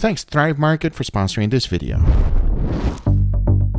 Thanks Thrive Market for sponsoring this video.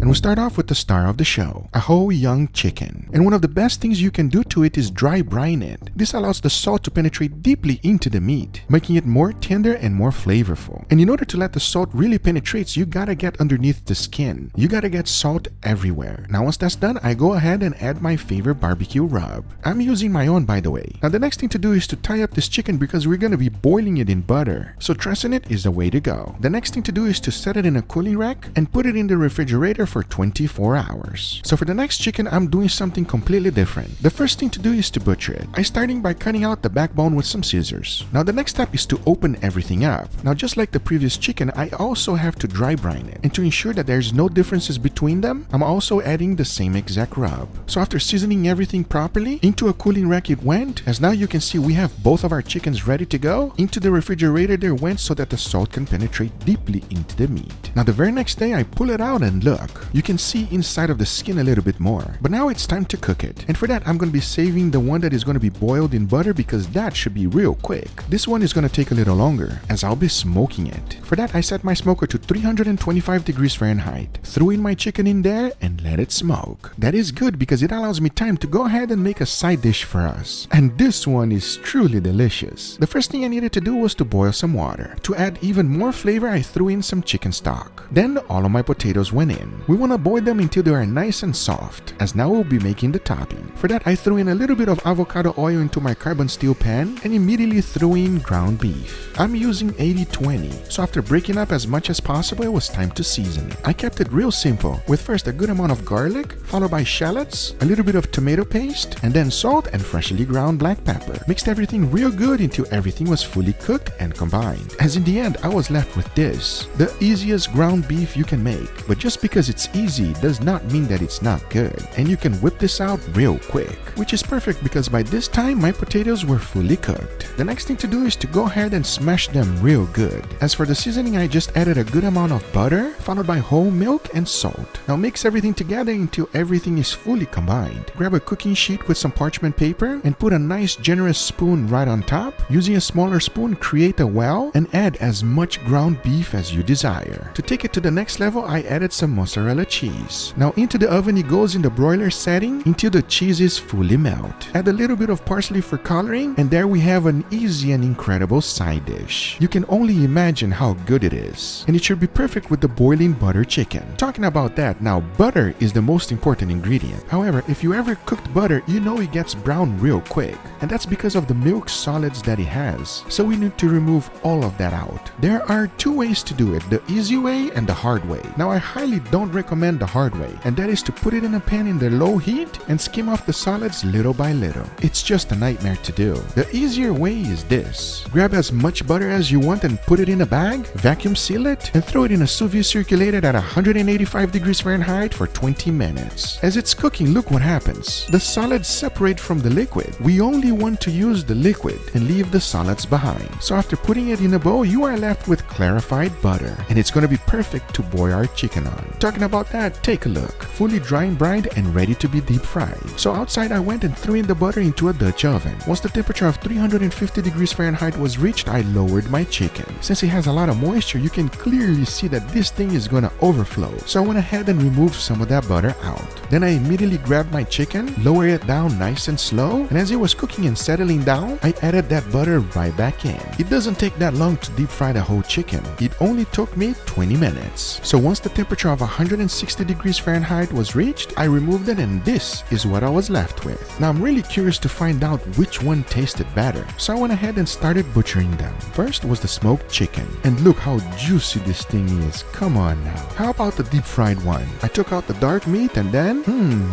And we start off with the star of the show, a whole young chicken. And one of the best things you can do to it is dry brine it. This allows the salt to penetrate deeply into the meat, making it more tender and more flavorful. And in order to let the salt really penetrate, you gotta get underneath the skin. You gotta get salt everywhere. Now once that's done, I go ahead and add my favorite barbecue rub. I'm using my own, by the way. Now the next thing to do is to tie up this chicken because we're gonna be boiling it in butter. So trusting it is the way to go. The next thing to do is to set it in a cooling rack and put it in the refrigerator for 24 hours. So for the next chicken, I'm doing something completely different. The first thing to do is to butcher it. I'm starting by cutting out the backbone with some scissors. Now the next step is to open everything up. Now just like the previous chicken, I also have to dry brine it. And to ensure that there's no differences between them, I'm also adding the same exact rub. So after seasoning everything properly, into a cooling rack it went. As now you can see we have both of our chickens ready to go. Into the refrigerator there went so that the salt can penetrate deeply into the meat. Now the very next day I pull it out and look. You can see inside of the skin a little bit more. But now it's time to cook it. And for that, I'm going to be saving the one that is going to be boiled in butter because that should be real quick. This one is going to take a little longer as I'll be smoking it. For that, I set my smoker to 325 degrees Fahrenheit. Threw in my chicken in there and let it smoke. That is good because it allows me time to go ahead and make a side dish for us. And this one is truly delicious. The first thing I needed to do was to boil some water. To add even more flavor, I threw in some chicken stock. Then all of my potatoes went in. We want to boil them until they are nice and soft, as now we'll be making the topping. For that, I threw in a little bit of avocado oil into my carbon steel pan and immediately threw in ground beef. I'm using 80-20, so after breaking up as much as possible, it was time to season it. I kept it real simple, with first a good amount of garlic, followed by shallots, a little bit of tomato paste, and then salt and freshly ground black pepper. Mixed everything real good until everything was fully cooked and combined. As in the end, I was left with this, the easiest ground beef you can make. But just because it's easy does not mean that it's not good, and you can whip this out real quick, which is perfect because by this time my potatoes were fully cooked. The next thing to do is to go ahead and smash them real good. As for the seasoning, I just added a good amount of butter followed by whole milk and salt. Now mix everything together until everything is fully combined. Grab a cooking sheet with some parchment paper and put a nice generous spoon right on top. Using a smaller spoon, create a well and add as much ground beef as you desire. To take it to the next level, I added some mozzarella cheese. Now into the oven it goes in the broiler setting until the cheese is fully melt. Add a little bit of parsley for coloring, and there we have an easy and incredible side dish. You can only imagine how good it is, and it should be perfect with the boiling butter chicken. Talking about that, now butter is the most important ingredient. However, if you ever cooked butter, you know it gets brown real quick, and that's because of the milk solids that it has. So we need to remove all of that out. There are two ways to do it, the easy way and the hard way. Now I highly don't recommend the hard way, and that is to put it in a pan in the low heat and skim off the solids little by little. It's just a nightmare to do. The easier way is this. Grab as much butter as you want and put it in a bag, vacuum seal it, and throw it in a sous vide circulated at 185 degrees Fahrenheit for 20 minutes. As it's cooking, look what happens. The solids separate from the liquid. We only want to use the liquid and leave the solids behind. So after putting it in a bowl, you are left with clarified butter, and it's going to be perfect to boil our chicken on. Talking about that, take a look. Fully dry and brined and ready to be deep fried. So outside I went and threw in the butter into a Dutch oven. Once the temperature of 350 degrees Fahrenheit was reached, I lowered my chicken. Since it has a lot of moisture, you can clearly see that this thing is gonna overflow. So I went ahead and removed some of that butter out. Then I immediately grabbed my chicken, lowered it down nice and slow, and as it was cooking and settling down, I added that butter right back in. It doesn't take that long to deep fry the whole chicken. It only took me 20 minutes. So once the temperature of 160 degrees Fahrenheit was reached, I removed it, and this is what I was left with. Now I'm really curious to find out which one tasted better, so I went ahead and started butchering them. First was the smoked chicken, and look how juicy this thing is. Come on now. How about the deep fried one? I took out the dark meat and then,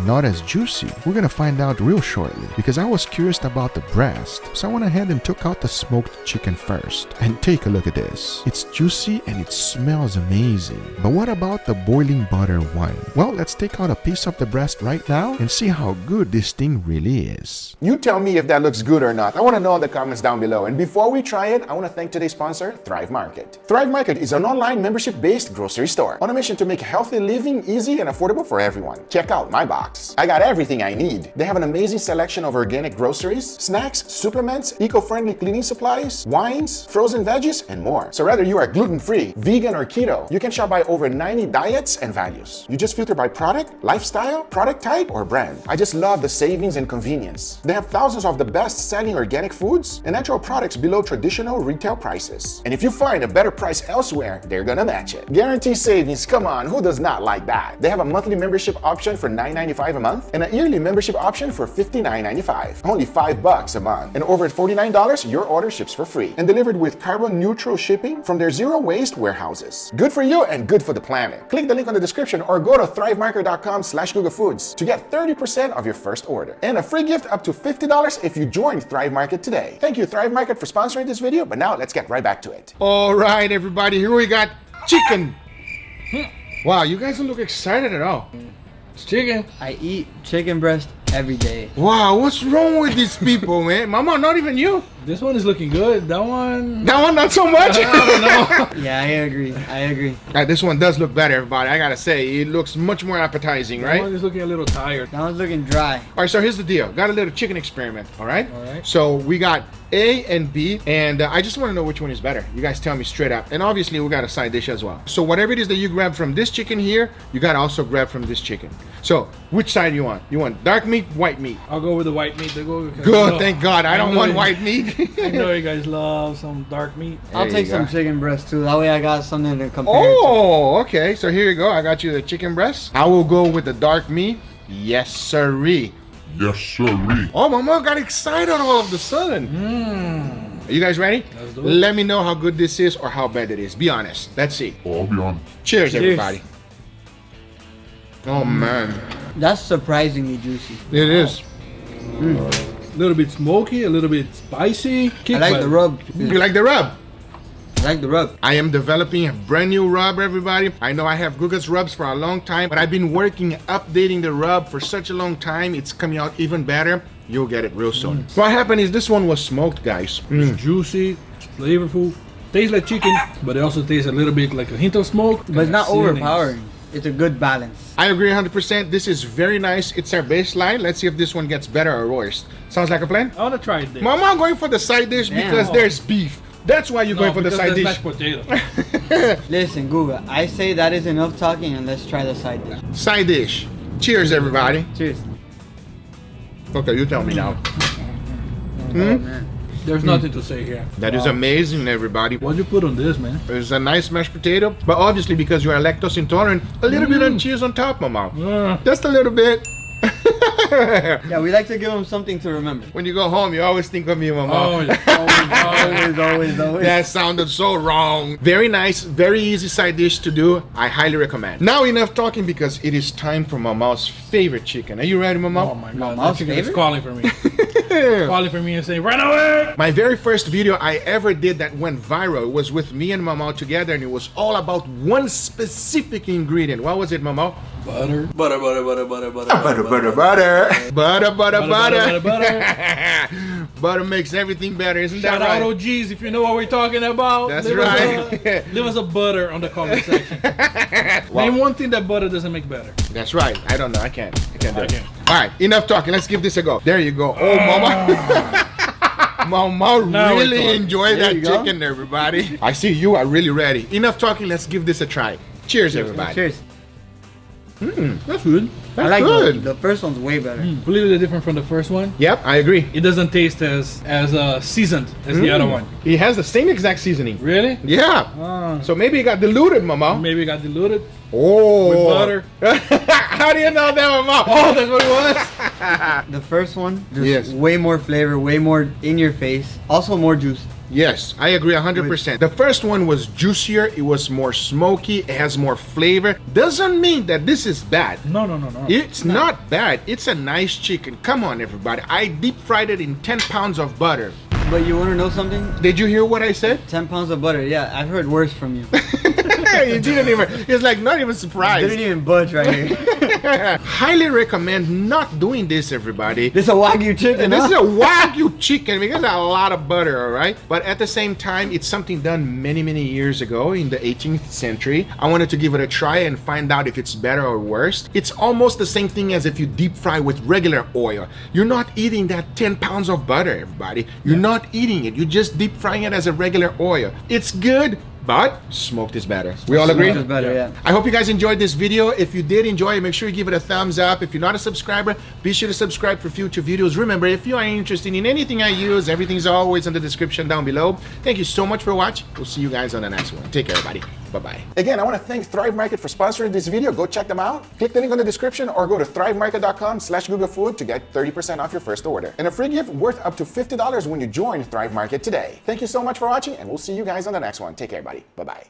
not as juicy. We're gonna find out real shortly because I was curious about the breast, so I went ahead and took out the smoked chicken first. And take a look at this. It's juicy and it smells amazing. But what about the boiling butter? butter one. Well, let's take out a piece of the breast right now and see how good this thing really is. You tell me if that looks good or not. I want to know in the comments down below. And before we try it, I want to thank today's sponsor, Thrive Market. Thrive Market is an online membership-based grocery store on a mission to make healthy living easy and affordable for everyone. Check out my box. I got everything I need. They have an amazing selection of organic groceries, snacks, supplements, eco-friendly cleaning supplies, wines, frozen veggies, and more. So whether you are gluten-free, vegan, or keto, you can shop by over 90 diets and values. You just filter by product, lifestyle, product type, or brand. I just love the savings and convenience. They have thousands of the best-selling organic foods and natural products below traditional retail prices. And if you find a better price elsewhere, they're gonna match it. Guaranteed savings, come on, who does not like that? They have a monthly membership option for $9.95 a month and a yearly membership option for $59.95. Only $5 a month. And over at $49, your order ships for free and delivered with carbon neutral shipping from their zero waste warehouses. Good for you and good for the planet. Click the link on the description or go to thrivemarket.com/GugaFoods to get 30% of your first order and a free gift up to $50 if you join Thrive Market today. Thank you, Thrive Market, for sponsoring this video, but now let's get right back to it. All right, everybody, here we got chicken. Wow, you guys don't look excited at all. It's chicken. I eat chicken breast every day. Wow, what's wrong with these people, man? Mama, not even you. This one is looking good. That one not so much. I don't know. Yeah, I agree. This one does look better, everybody. I gotta say, it looks much more appetizing, right? That one is looking a little tired. That one's looking dry. All right, so here's the deal. Got a little chicken experiment, all right? All right. So we got A and B, and I just want to know which one is better. You guys tell me straight up. And obviously, we got a side dish as well. So whatever it is that you grab from this chicken here, you got to also grab from this chicken. So which side you want? You want dark meat, white meat? I'll go with the white meat. Good, thank God. I don't want white meat. I know you guys love some dark meat. I'll take some chicken breast too. That way I got something to compare to. Oh, okay. So here you go. I got you the chicken breast. I will go with the dark meat. Yes, sirree. Yes, sirree. Oh, Mama got excited all of a sudden. Are you guys ready? Let's do it. Let me know how good this is or how bad it is. Be honest. Let's see. Oh, I'll be on. Cheers, everybody. Oh, man. That's surprisingly juicy. It is. A little bit smoky, a little bit spicy. I like the rub. You like the rub? I like the rub. I am developing a brand new rub, everybody. I know I have Guga's rubs for a long time, but I've been working, updating the rub for such a long time. It's coming out even better. You'll get it real soon. What happened is this one was smoked, guys. It's juicy, it's flavorful. Tastes like chicken, but it also tastes a little bit like a hint of smoke. But it's not Seasonings. overpowering. It's a good balance. I agree 100%. This is very nice. It's our baseline. Let's see if this one gets better or worse. Sounds like a plan? I want to try this. Mama, I'm going for the side dish because there's beef. That's why you're going for the side dish. Mashed potato. Listen, Guga, I say that is enough talking and let's try the side dish. Side dish. Cheers, everybody. Cheers. Okay, you tell me now. Oh, man. There's nothing to say here. That is amazing, everybody. What'd you put on this, man? It's a nice mashed potato, but obviously because you are lactose intolerant, a little bit of cheese on top, Mama. Just a little bit. Yeah, we like to give them something to remember. When you go home, you always think of me, Mama. Always. Always. That sounded so wrong. Very nice, very easy side dish to do. I highly recommend. Now enough talking because it is time for Mama's favorite chicken. Are you ready, Mama? Oh my God, Mama's that chicken is favorite? calling for me. Calling for me and saying, run away! My very first video I ever did that went viral was with me and Mama together, and it was all about one specific ingredient. What was it, Mama? Butter. Butter. Butter makes everything better, isn't Shout that right? out OGs if you know what we're talking about. That's leave right. Leave us a butter on the comment section. Name one thing that butter doesn't make better. That's right. I don't know. I can't do I it. can. All right, enough talking. Let's give this a go. There you go. Oh, Mama. Mama Now we're really talking. enjoyed There that you go. chicken, everybody. I see you are really ready. Enough talking. Let's give this a try. Cheers, everybody. Cheers. That's good. That's I like good. the first one's way better. Completely different from the first one. Yep, I agree. It doesn't taste as seasoned as the other one. It has the same exact seasoning. Really? Yeah. So maybe it got diluted, Mama. Maybe it got diluted Oh. with butter. How do you know that, Mama? Oh, that's what it was. The first one, just Yes. way more flavor, way more in your face. Also more juice. Yes, I agree 100%. The first one was juicier, it was more smoky, it has more flavor. Doesn't mean that this is bad. No. It's not bad. It's a nice chicken. Come on, everybody. I deep fried it in 10 pounds of butter. But you want to know something? Did you hear what I said? 10 pounds of butter. Yeah, I've heard worse from you. He didn't even. He's like not even surprised. Didn't even budge right here. Highly recommend not doing this, everybody. This is a Wagyu chicken, This huh? is a Wagyu chicken because there's a lot of butter, all right? But at the same time, it's something done many, many years ago in the 18th century. I wanted to give it a try and find out if it's better or worse. It's almost the same thing as if you deep fry with regular oil. You're not eating that 10 pounds of butter, everybody. You're not eating it. You're just deep frying it as a regular oil. It's good, but smoked is better. We all agree? Smoked is better, yeah. I hope you guys enjoyed this video. If you did enjoy it, make sure you give it a thumbs up. If you're not a subscriber, be sure to subscribe for future videos. Remember, if you are interested in anything I use, everything's always in the description down below. Thank you so much for watching. We'll see you guys on the next one. Take care, everybody. Bye-bye. Again, I want to thank Thrive Market for sponsoring this video. Go check them out. Click the link on the description or go to thrivemarket.com/GugaFood to get 30% off your first order. And a free gift worth up to $50 when you join Thrive Market today. Thank you so much for watching, and we'll see you guys on the next one. Take care, everybody. Bye-bye.